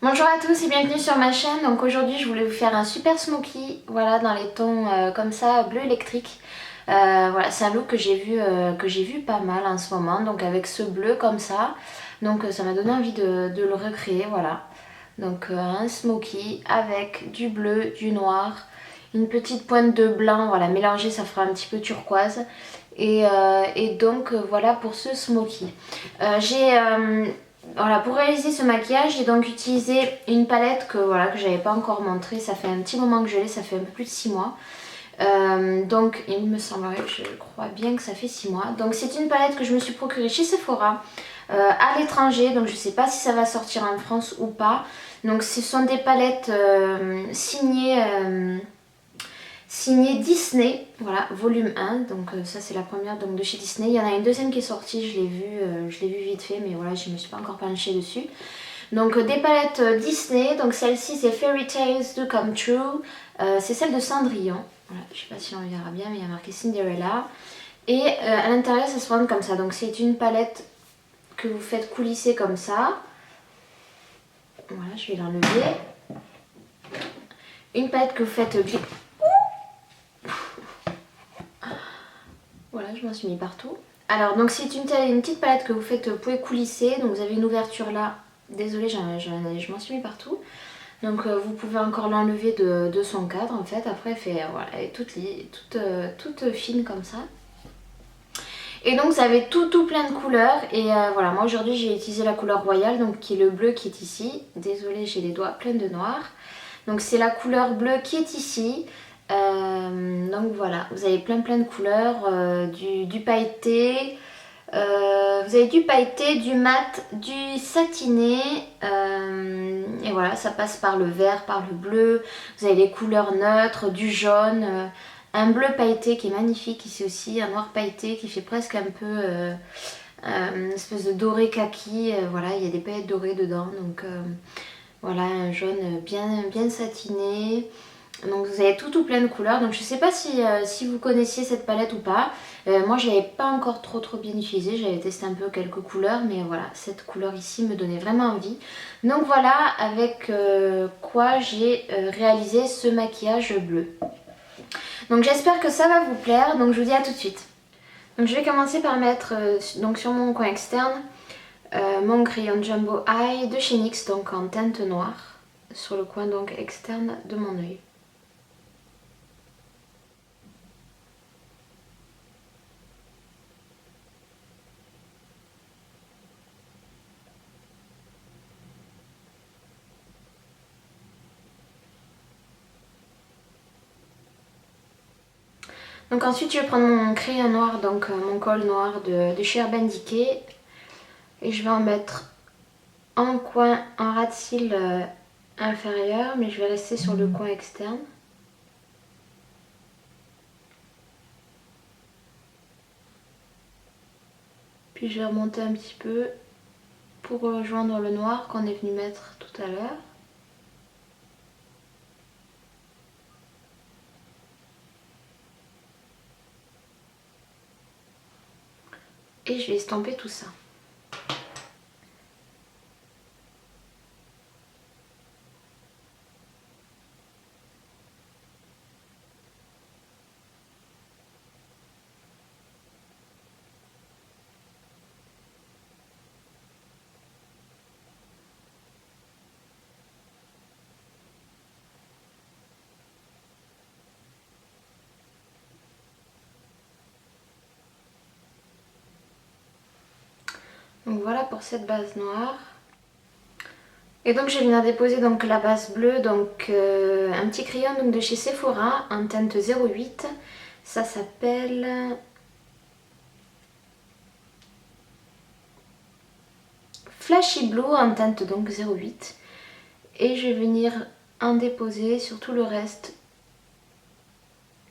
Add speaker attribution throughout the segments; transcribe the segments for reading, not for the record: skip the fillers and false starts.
Speaker 1: Bonjour à tous et bienvenue sur ma chaîne. Donc aujourd'hui je voulais vous faire un super smoky, voilà, dans les tons comme ça, bleu électrique. Voilà, c'est un look que j'ai vu pas mal en ce moment, donc avec ce bleu comme ça. Donc ça m'a donné envie de le recréer, voilà. Donc un smoky avec du bleu, du noir, une petite pointe de blanc, voilà, mélangé ça fera un petit peu turquoise. Et donc voilà pour ce smoky. Voilà, pour réaliser ce maquillage, j'ai donc utilisé une palette que j'avais pas encore montrée. Ça fait un petit moment que je l'ai, ça fait un peu plus de 6 mois. Donc il me semblerait, je crois bien que ça fait 6 mois. Donc c'est une palette que je me suis procurée chez Sephora à l'étranger. Donc je sais pas si ça va sortir en France ou pas. Donc ce sont des palettes signé Disney, voilà, volume 1, donc ça c'est la première donc, de chez Disney. Il y en a une deuxième qui est sortie, je l'ai vue vite fait, mais voilà, je ne me suis pas encore penchée dessus. Donc des palettes Disney, donc celle-ci c'est Fairy Tales Do Come True, c'est celle de Cendrillon, voilà, je ne sais pas si on verra bien, mais il y a marqué Cinderella. Et à l'intérieur ça se présente comme ça, donc c'est une palette que vous faites coulisser comme ça. Voilà, je vais l'enlever. Une palette que vous faites glisser. Voilà, je m'en suis mis partout. Alors, donc c'est une petite palette que vous pouvez coulisser. Donc vous avez une ouverture là. Désolée, je m'en suis mis partout. Donc vous pouvez encore l'enlever de son cadre en fait. Après, voilà, elle est toute fine comme ça. Et donc vous avez tout plein de couleurs. Et voilà, moi aujourd'hui j'ai utilisé la couleur royale, donc qui est le bleu qui est ici. Désolée, j'ai les doigts pleins de noir. Donc c'est la couleur bleue qui est ici. Donc voilà, vous avez plein de couleurs, du pailleté, vous avez du pailleté, du mat, du satiné, et voilà, ça passe par le vert, par le bleu, vous avez les couleurs neutres, du jaune, un bleu pailleté qui est magnifique ici aussi, un noir pailleté qui fait presque un peu une espèce de doré kaki, voilà, il y a des paillettes dorées dedans, donc voilà, un jaune bien satiné. Donc vous avez tout plein de couleurs. Donc je sais pas si vous connaissiez cette palette ou pas. Moi je l'avais pas encore trop bien utilisée. J'avais testé un peu quelques couleurs. Mais voilà, cette couleur ici me donnait vraiment envie. Donc voilà avec quoi j'ai réalisé ce maquillage bleu. Donc j'espère que ça va vous plaire. Donc je vous dis à tout de suite. Donc je vais commencer par mettre donc sur mon coin externe mon crayon Jumbo Eye de chez NYX, donc en teinte noire, sur le coin donc externe de mon œil. Donc ensuite je vais prendre mon crayon noir, donc mon col noir de chez Urban Decay, et je vais en mettre en coin, en ras de cils inférieur, mais je vais rester sur le coin externe. Puis je vais remonter un petit peu pour rejoindre le noir qu'on est venu mettre tout à l'heure. Et je vais estomper tout ça. Donc voilà pour cette base noire. Et donc je viens déposer donc la base bleue, donc un petit crayon donc, de chez Sephora en teinte 08. Ça s'appelle Flashy Blue en teinte donc 08. Et je vais venir en déposer sur tout le reste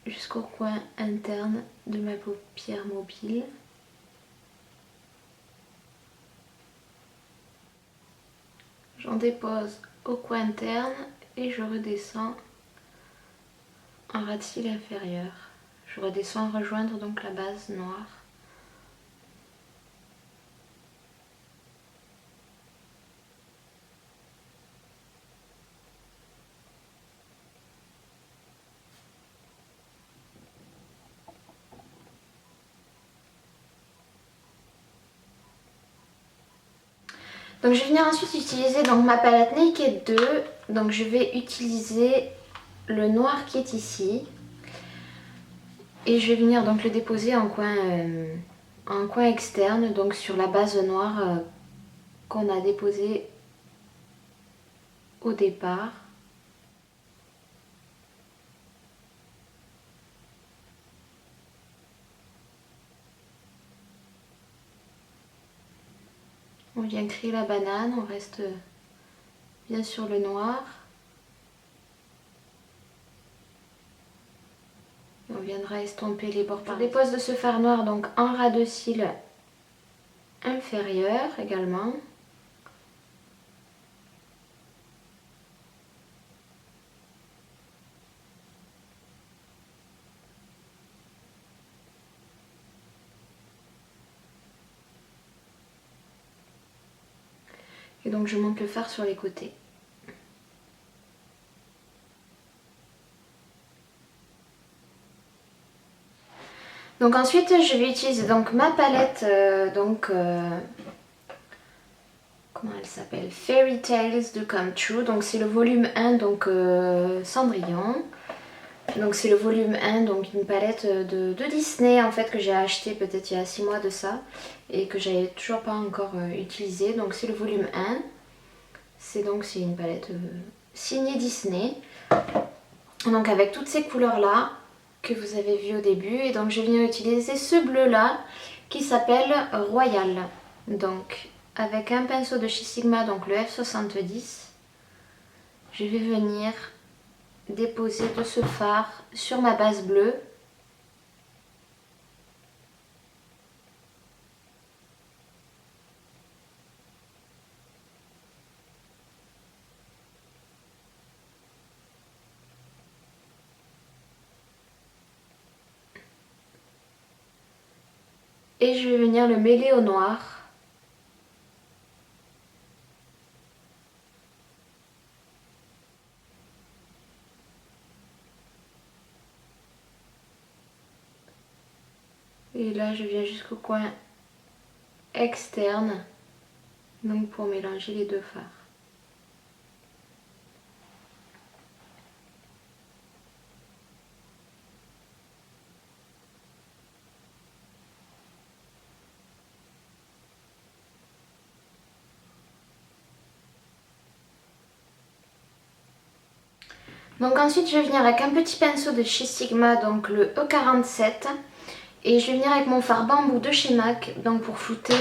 Speaker 1: jusqu'au coin interne de ma paupière mobile. J'en dépose au coin interne et je redescends en ras de cils inférieur. Je redescends rejoindre donc la base noire. Donc je vais venir ensuite utiliser donc, ma palette Naked 2. Donc je vais utiliser le noir qui est ici. Et je vais venir donc le déposer en coin externe, donc sur la base noire qu'on a déposée au départ. On vient créer la banane, on reste bien sur le noir. On viendra estomper les bords par les dépose de ce fard noir donc en ras de cils inférieur également. Et donc je monte le fard sur les côtés. Donc ensuite je vais utiliser donc ma palette comment elle s'appelle, Fairy Tales de Come True. Donc c'est le volume 1 donc Cendrillon. Donc c'est le volume 1, donc une palette de Disney en fait que j'ai acheté peut-être il y a 6 mois de ça et que j'avais toujours pas encore utilisé. Donc c'est le volume 1. C'est une palette signée Disney. Donc avec toutes ces couleurs là que vous avez vu au début. Et donc je viens utiliser ce bleu là qui s'appelle Royal. Donc avec un pinceau de chez Sigma, donc le F70, je vais venir déposer de ce fard sur ma base bleue. Et je vais venir le mêler au noir. Et là je viens jusqu'au coin externe, donc pour mélanger les deux fards. Donc ensuite je vais venir avec un petit pinceau de chez Sigma, donc le E47. Et je vais venir avec mon fard bambou de chez MAC, donc pour flouter,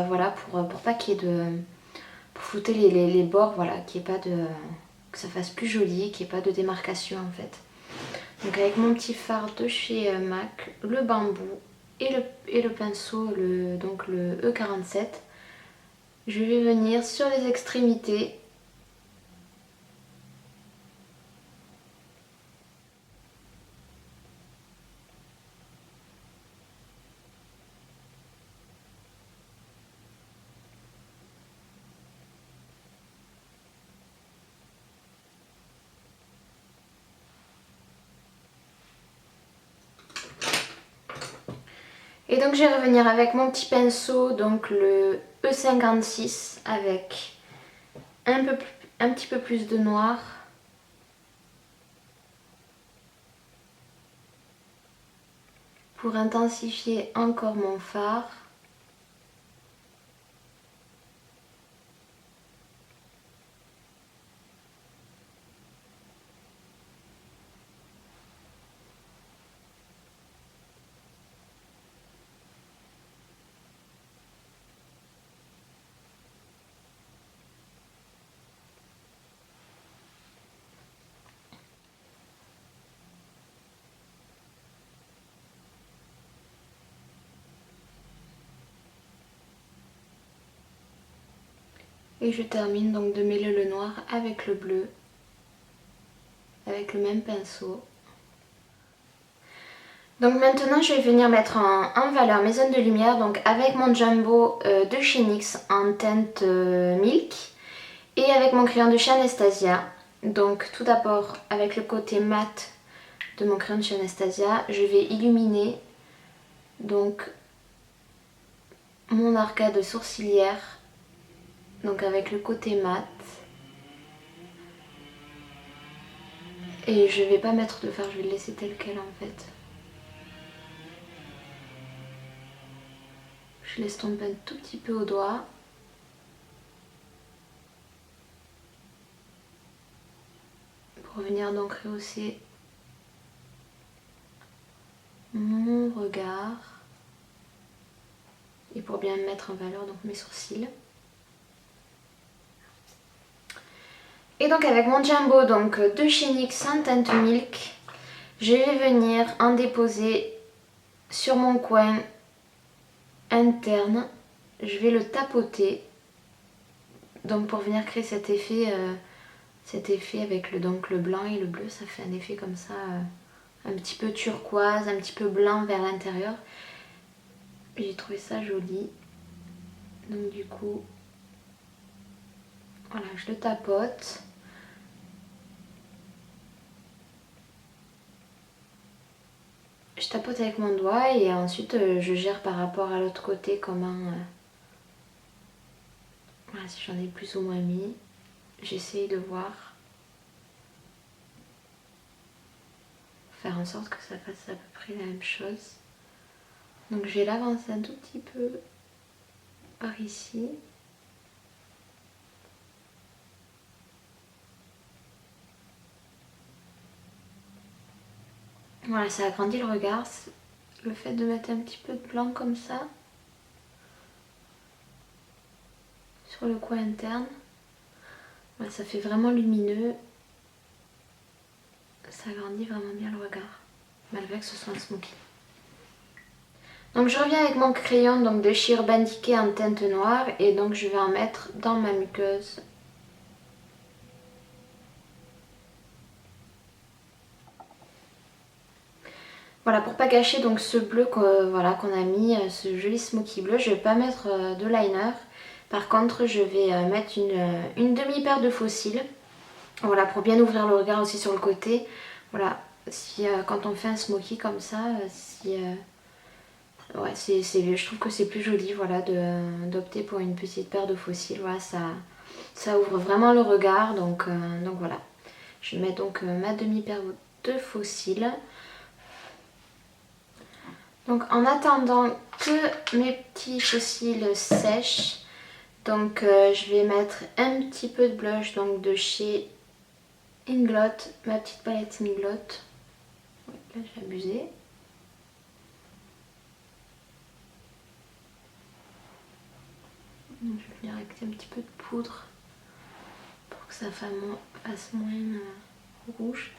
Speaker 1: voilà, pour pas qu'il y ait de... Pour flouter les bords, voilà, qu'il y ait pas de... que ça fasse plus joli, qu'il n'y ait pas de démarcation en fait. Donc avec mon petit fard de chez MAC, le bambou et le pinceau, donc le E47, je vais venir sur les extrémités. Et donc je vais revenir avec mon petit pinceau, donc le E56 avec un petit peu plus de noir. Pour intensifier encore mon fard. Et je termine donc de mêler le noir avec le bleu, avec le même pinceau. Donc maintenant je vais venir mettre en valeur mes zones de lumière, donc avec mon Jumbo de chez NYX en teinte Milk et avec mon crayon de chez Anastasia. Donc tout d'abord avec le côté mat de mon crayon de chez Anastasia, je vais illuminer donc mon arcade sourcilière donc avec le côté mat. Et je vais pas mettre de fard, je vais le laisser tel quel en fait. Je l'estompe un tout petit peu au doigt. Pour venir donc rehausser mon regard. Et pour bien mettre en valeur donc mes sourcils. Et donc avec mon Jumbo donc de chez NYX Instant Milk, je vais venir en déposer sur mon coin interne. Je vais le tapoter donc pour venir créer cet effet avec donc le blanc et le bleu. Ça fait un effet comme ça un petit peu turquoise, un petit peu blanc vers l'intérieur. J'ai trouvé ça joli. Donc du coup, voilà, je le tapote. Je tapote avec mon doigt et ensuite je gère par rapport à l'autre côté comment... voilà, si j'en ai plus ou moins mis, j'essaye de voir. Faire en sorte que ça fasse à peu près la même chose. Donc je vais l'avancer un tout petit peu par ici. Voilà, ça agrandit le regard. Le fait de mettre un petit peu de blanc comme ça sur le coin interne, voilà, ça fait vraiment lumineux. Ça agrandit vraiment bien le regard, malgré que ce soit un smoky. Donc je reviens avec mon crayon donc de chez Urban Decay en teinte noire et donc je vais en mettre dans ma muqueuse. Voilà, pour pas gâcher donc ce bleu voilà, qu'on a mis, ce joli smoky bleu, je vais pas mettre de liner. Par contre, je vais mettre une demi-paire de faux cils. Voilà, pour bien ouvrir le regard aussi sur le côté. Voilà, si, quand on fait un smoky comme ça, ouais, je trouve que c'est plus joli voilà, d'opter pour une petite paire de faux cils. Voilà, ça ouvre vraiment le regard. Donc voilà, je vais mettre donc ma demi-paire de faux cils. Donc en attendant que mes petits faux cils sèchent, donc je vais mettre un petit peu de blush donc de chez Inglot, ma petite palette Inglot. Ouais, là j'ai abusé. Donc, je vais venir avec un petit peu de poudre pour que ça fasse moins rouge.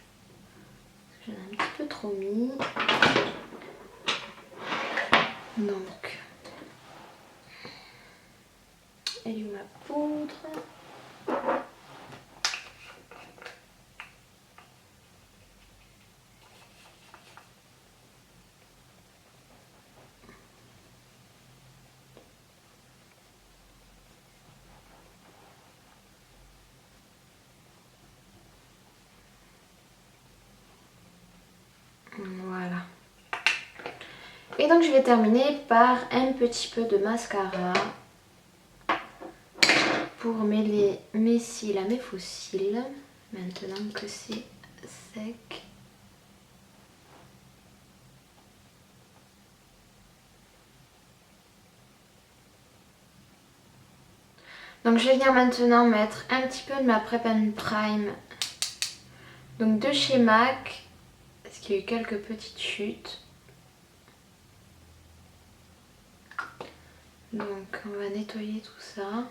Speaker 1: J'en ai un petit peu trop mis. Donc, elle est où ma poudre? Voilà. Et donc je vais terminer par un petit peu de mascara pour mêler mes cils à mes faux cils. Maintenant que c'est sec. Donc je vais venir maintenant mettre un petit peu de ma Prep and Prime. Donc de chez MAC. Parce qu'il y a eu quelques petites chutes. Donc on va nettoyer tout ça.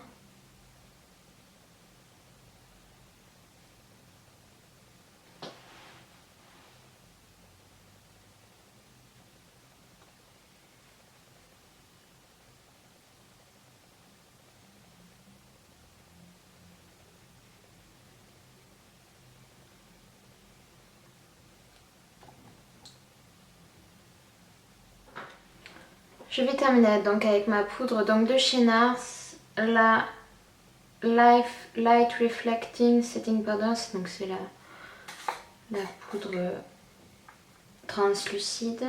Speaker 1: Je vais terminer donc avec ma poudre donc de chez NARS, la Light Reflecting Setting Powder, donc c'est la poudre translucide.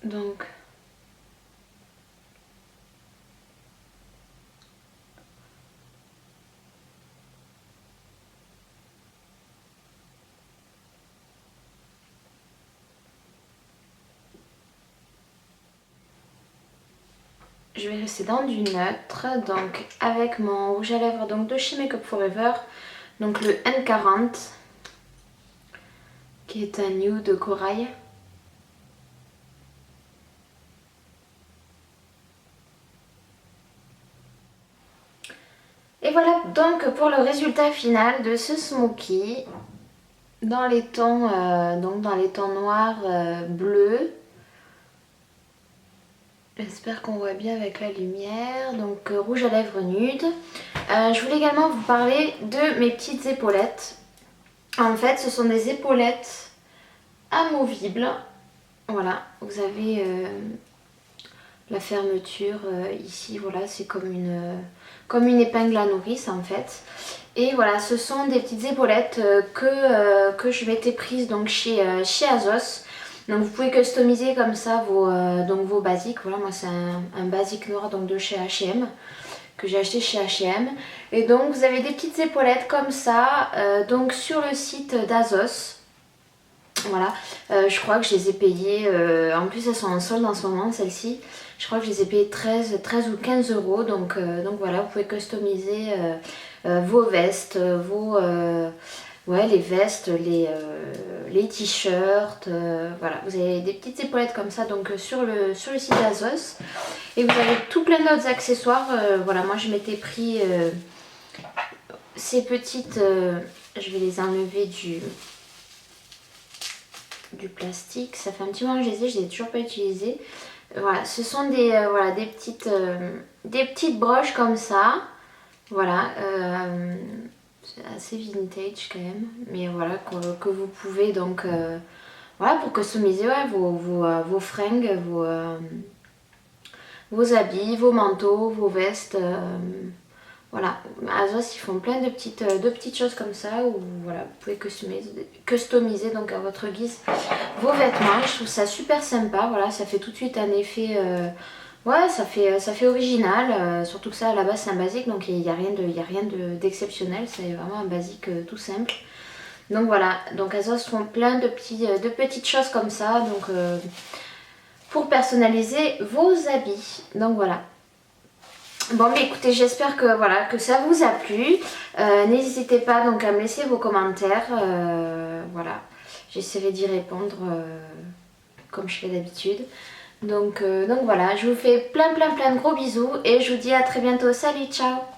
Speaker 1: Donc je vais rester dans du neutre, donc avec mon rouge à lèvres donc de chez Make Up For Ever, donc le N40, qui est un nude corail. Et voilà donc pour le résultat final de ce smokey dans les tons, noirs, bleus. J'espère qu'on voit bien avec la lumière. Donc rouge à lèvres nude. Je voulais également vous parler de mes petites épaulettes. En fait, ce sont des épaulettes amovibles. Voilà, vous avez la fermeture ici. Voilà, c'est comme une épingle à nourrice en fait. Et voilà, ce sont des petites épaulettes que je m'étais prise donc chez Azos. Donc vous pouvez customiser comme ça vos basiques. Voilà, moi c'est un basique noir donc de chez H&M que j'ai acheté chez H&M. Et donc vous avez des petites épaulettes comme ça donc sur le site d'Azos. Voilà, je crois que je les ai payées, en plus elles sont en solde en ce moment celles-ci. Je crois que je les ai payées 13 ou 15 euros. Donc voilà, vous pouvez customiser vos vestes, les vestes, les t-shirts, voilà, vous avez des petites épaulettes comme ça donc sur le site d'Azos. Et vous avez tout plein d'autres accessoires. Voilà, moi je m'étais pris ces petites, je vais les enlever du plastique. Ça fait un petit moment que je les ai, je les ai toujours pas utilisées. Voilà, ce sont des petites broches comme ça. Voilà, c'est assez vintage quand même, mais voilà, que vous pouvez donc, voilà, pour customiser vos fringues, vos habits, vos manteaux, vos vestes. Voilà, Azos ils font plein de petites choses comme ça où voilà, vous pouvez customiser donc à votre guise vos vêtements. Je trouve ça super sympa, voilà, ça fait tout de suite un effet, ouais, ça fait original, surtout que ça à la base c'est un basique donc il n'y a rien d'exceptionnel, c'est vraiment un basique tout simple. Donc voilà, donc Azos font plein de petites choses comme ça donc pour personnaliser vos habits. Donc voilà. Bon mais écoutez, j'espère que voilà que ça vous a plu. N'hésitez pas donc à me laisser vos commentaires. Voilà, j'essaierai d'y répondre comme je fais d'habitude. Donc voilà, je vous fais plein de gros bisous et je vous dis à très bientôt. Salut, ciao!